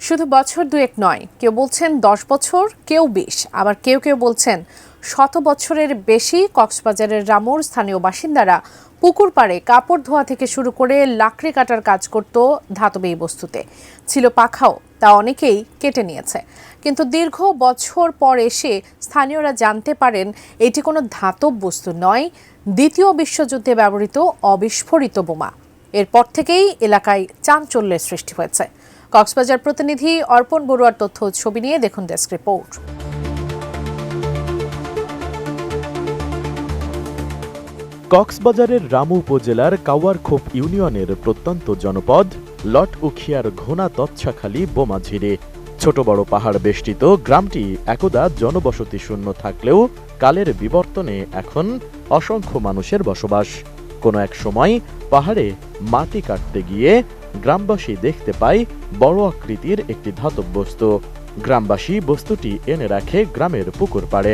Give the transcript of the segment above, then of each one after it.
শুধু বছর দুয়েক নয়, কেউ বলছেন 10 বছর, কেউ 20, আবার কেউ কেউ বলছেন 100 বছরের বেশি। কক্সবাজারের রামুর স্থানীয় বাসিন্দারা পুকুর পাড়ে কাপড় ধোয়া থেকে শুরু করে লাকড়ি কাটার কাজ করত ধাতব এই বস্তুতে। ছিল পাখাও, তা অনেকেই কেটে নিয়েছে। কিন্তু দীর্ঘ বছর পর এসে স্থানীয়রা জানতে পারেন এটি কোনো ধাতব বস্তু নয়, দ্বিতীয় বিশ্বযুদ্ধে ব্যবহৃত অবিস্ফোরিত বোমা। এরপর থেকেই এলাকায় চাঞ্চল্যের সৃষ্টি হয়েছে। কক্সবাজার প্রতিনিধি অর্পণ বড়ুয়ার তথ্য ছবি নিয়ে দেখুন ডেস্ক রিপোর্ট। কক্সবাজারের রামু উপজেলার কাওয়ারখোপ ইউনিয়নের প্রত্যন্ত জনপদ লট উখিয়ার ঘোনা তৎসাখালী বোমাঝিরে। ছোট বড় পাহাড় বেষ্টিত গ্রামটি একদা জনবসতি শূন্য থাকলেও কালের বিবর্তনে এখন অসংখ্য মানুষের বসবাস। কোনো এক সময় পাহাড়ে মাটি কাটতে গিয়ে গ্রামবাসী দেখতে পায় বড় আকৃতির একটি ধাতব বস্তু। গ্রামবাসী বস্তুটি এনে রাখে গ্রামের পুকুর পাড়ে।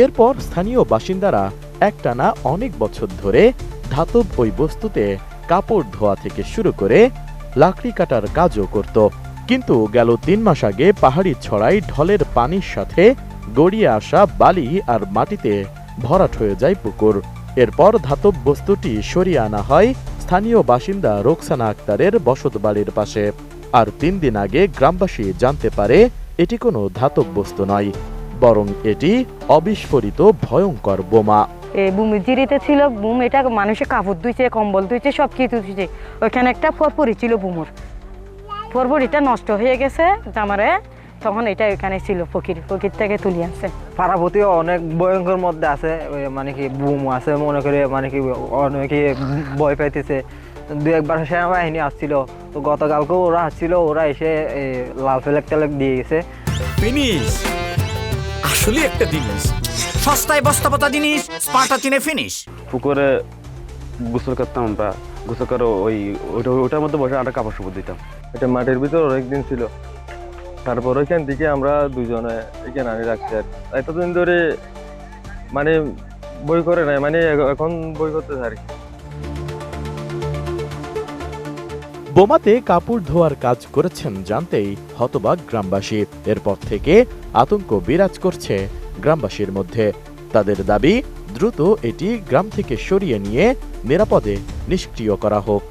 এরপর স্থানীয় বাসিন্দারা একটানা অনেক বছর ধরে ধাতব ওই বস্তুতে কাপড় ধোয়া থেকে শুরু করে লাকড়ি কাটার কাজও করত। কিন্তু গেল 3 মাস আগে পাহাড়ি ছড়ায় ঢলের পানির সাথে গড়িয়ে আসা বালি আর মাটিতে ভরাট হয়ে যায় পুকুর। এরপর ধাতব বস্তুটি সরিয়ে আনা হয় স্থানীয় বাসিন্দা রোকসানা আক্তারের বসতবাড়ির পাশে। আর 3 দিন আগে গ্রামবাসী জানতে পারে এটি কোনো ধাতব বস্তু নয়, বরং এটি অবিস্ফোরিত ভয়ঙ্কর বোমা। বুমি জিরিতে ছিল বুম, এটা মানুষে কাপড় ধুইছে, কম্বল ধুইছে, সব কিছু ধুইছে। ওইখানে একটা ফরফরি ছিল বুমুর, ফরফরিটা নষ্ট হয়ে গেছে জামারে, তখন এটা ওইখানে ছিল, ফকির থেকে তুলে আসছে। পারাপতি অনেক ভয়ঙ্কর মধ্যে আছে, মানে কি বুম আছে মনে করে, মানে কি অনেকে ভয় পাইতেছে। 2-1বার সেনাবাহিনী আসছিল, তো গতকালকেও ওরা আসছিল, ওরা এসে লাল ফেলেক টেলেক দিয়ে গেছে। ফিনিশ আসলে একটা জিনিস, সস্তায় বস্তাপতা জিনিস, স্পার্টা চিনে ফিনিশ। পুকুরে গোসল করতাম আমরা, গোসল করে ওটার মধ্যে বসে আমরা কাপড় চোপড় দিতাম। এটা মাটির ভিতর অনেকদিন ছিল, তারপর ওইখান থেকে আমরা দুজনে এখানে আনি রাখছি। আর এতদিন ধরে মানে বই করে নাই, মানে এখন বই করতে আর কি। বোমাতে কাপড় ধোয়ার কাজ করেছেন জানতেই হতবাক গ্রামবাসী। এরপর থেকে আতঙ্ক বিরাজ করছে গ্রামবাসীর মধ্যে। তাদের দাবি দ্রুত এটি গ্রাম থেকে সরিয়ে নিয়ে নিরাপদে নিষ্ক্রিয় করা হোক।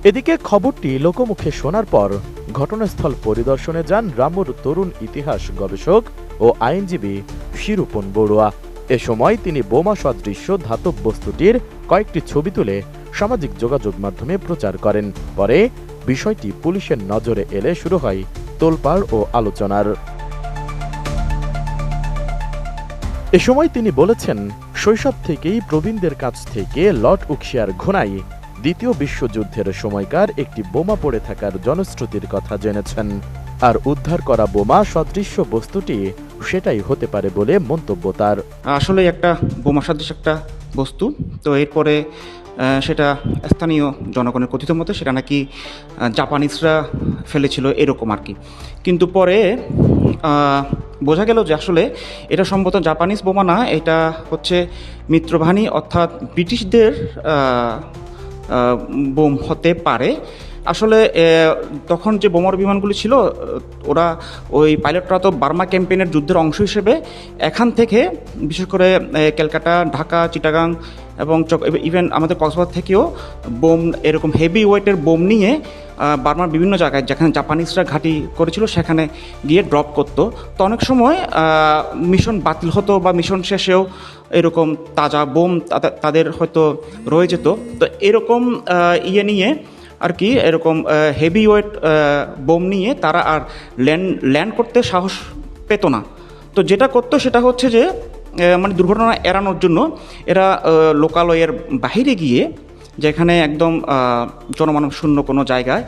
এদিকে খবরটি লোকমুখে শোনার পর ঘটনাস্থল পরিদর্শনে যান রামুর তরুণ ইতিহাস গবেষক ও আইনজীবী শিরূপন বড়ুয়া। এ সময় তিনি বোমা সদৃশ্য ধাতব বস্তুটির কয়েকটি ছবি তুলে সামাজিক যোগাযোগ মাধ্যমে প্রচার করেন। পরে বিষয়টি পুলিশের নজরে এলে শুরু হয় তোলপাড় ও আলোচনার। এ সময় তিনি বলেছেন, শৈশব থেকেই প্রবীণদের কাছ থেকে লট উখিয়ার ঘোনায় দ্বিতীয় বিশ্বযুদ্ধের সময়কার একটি বোমা পড়ে থাকার জনশ্রুতির কথা জেনেছেন। আর উদ্ধার করা বোমা সদৃশ্য বস্তুটি সেটাই হতে পারে বলে মন্তব্য তার। আসলে একটা বোমা সদৃশ একটা বস্তু, তো এরপরে সেটা স্থানীয় জনগণের কথিত মতে সেটা নাকি জাপানিজরা ফেলেছিল এরকম আর কি। কিন্তু পরে বোঝা গেল যে আসলে এটা সম্ভবত জাপানিজ বোমা না, এটা হচ্ছে মিত্রবাহিনী অর্থাৎ ব্রিটিশদের বোম হতে পারে। আসলে তখন যে বোমার বিমানগুলি ছিল, ওরা ওই পাইলটরা তো বার্মা ক্যাম্পেইনের যুদ্ধের অংশ হিসেবে এখান থেকে বিশেষ করে ক্যালকাটা, ঢাকা, চিটাগাং এবং ইভেন আমাদের কক্সবাজার থেকেও বোম, এরকম হেভি ওয়েটের বোম নিয়ে বার্মার বিভিন্ন জায়গায় যেখানে জাপানিজরা ঘাঁটি করেছিল সেখানে গিয়ে ড্রপ করতো। তো অনেক সময় মিশন বাতিল হতো বা মিশন শেষেও এরকম তাজা বোম তাদের হয়তো রয়ে যেত। তো এরকম নিয়ে আর কি, এরকম হেভি ওয়েট বোম নিয়ে তারা আর ল্যান্ড করতে সাহস পেত না। তো যেটা করতো সেটা হচ্ছে যে মানে দুর্ঘটনা এড়ানোর জন্য এরা লোকালয়ের বাহিরে গিয়ে, যেখানে একদম জনমানব শূন্য কোনো জায়গায়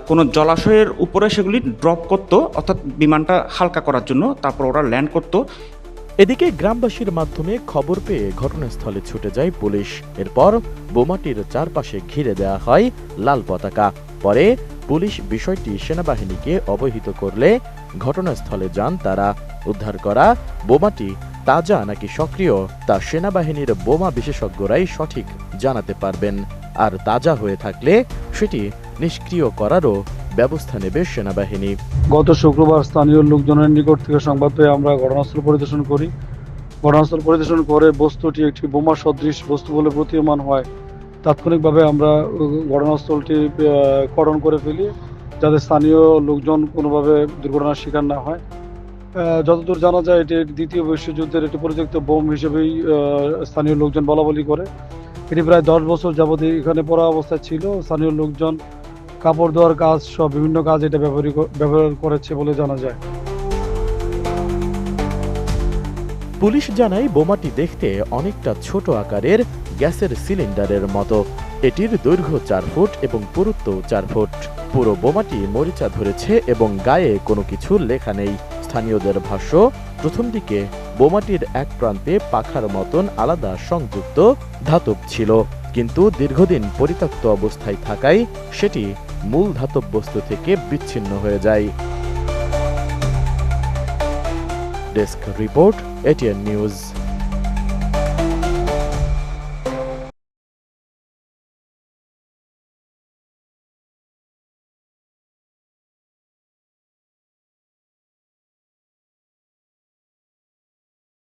কোনো জলাশয়ের উপরে সেগুলি ড্রপ করতো, অর্থাৎ বিমানটা হালকা করার জন্য। তারপর ওরা ল্যান্ড করতো। এদিকে গ্রামবাসীর মাধ্যমে খবর পেয়ে ঘটনাস্থলে ছুটে যায় পুলিশ। এরপর বোমাটির চারপাশে ঘিরে দেওয়া হয় লাল পতাকা। পরে পুলিশ বিষয়টি সেনাবাহিনীকে অবহিত করলে ঘটনাস্থলে যান তারা। উদ্ধার করা বোমাটি তাজা নাকি সক্রিয় তা সেনাবাহিনীর বোমা বিশেষজ্ঞরাই সঠিক জানাতে পারবেন। আর তাজা হয়ে থাকলে সেটি নিষ্ক্রিয় করারও ব্যবস্থা নেবে সেনাবাহিনী। গত শুক্রবার স্থানীয় লোকজনের নিকট থেকে সংবাদ পেয়ে আমরা ঘটনাস্থল পরিদর্শন করি। ঘটনাস্থল পরিদর্শন করে বস্তুটি একটি বোমা সদৃশ বস্তু বলে প্রতীয়মান হয়। তাৎক্ষণিকভাবে আমরা ঘটনাস্থলটি কর্ডন করে ফেলি, যাতে স্থানীয় লোকজন কোনোভাবে দুর্ঘটনার শিকার না হয়। যতদূর জানা যায়, এটি দ্বিতীয় বিশ্বযুদ্ধের একটি পরিত্যক্ত বোম হিসেবেই স্থানীয় লোকজন বলাবলি করে। এটি প্রায় 10 বছর যাবত এখানে পড়া অবস্থায় ছিল। স্থানীয় লোকজন কাপড় ধোয়ার কাজ সহ বিভিন্ন কাজ এটা ব্যবহার করেছে বলে জানা যায়। পুলিশ জানায় বোমাটি দেখতে অনেকটা ছোট আকারের গ্যাসের সিলিন্ডারের মতো। এটির দৈর্ঘ্য 4 ফুট এবং পুরুত্ব 4 ফুট। পুরো বোমাটি মরিচা ধরেছে এবং গায়ে কোনো কিছু লেখা নেই। স্থানীয়দের ভাষ্য, প্রথম দিকে বোমাটির এক প্রান্তে পাখার মতন আলাদা সংযুক্ত ধাতব ছিল, কিন্তু দীর্ঘদিন পরিত্যক্ত অবস্থায় থাকায় সেটি মূল ধাতব বস্তু থেকে বিচ্ছিন্ন হয়ে যায়। Desk report, ATN news.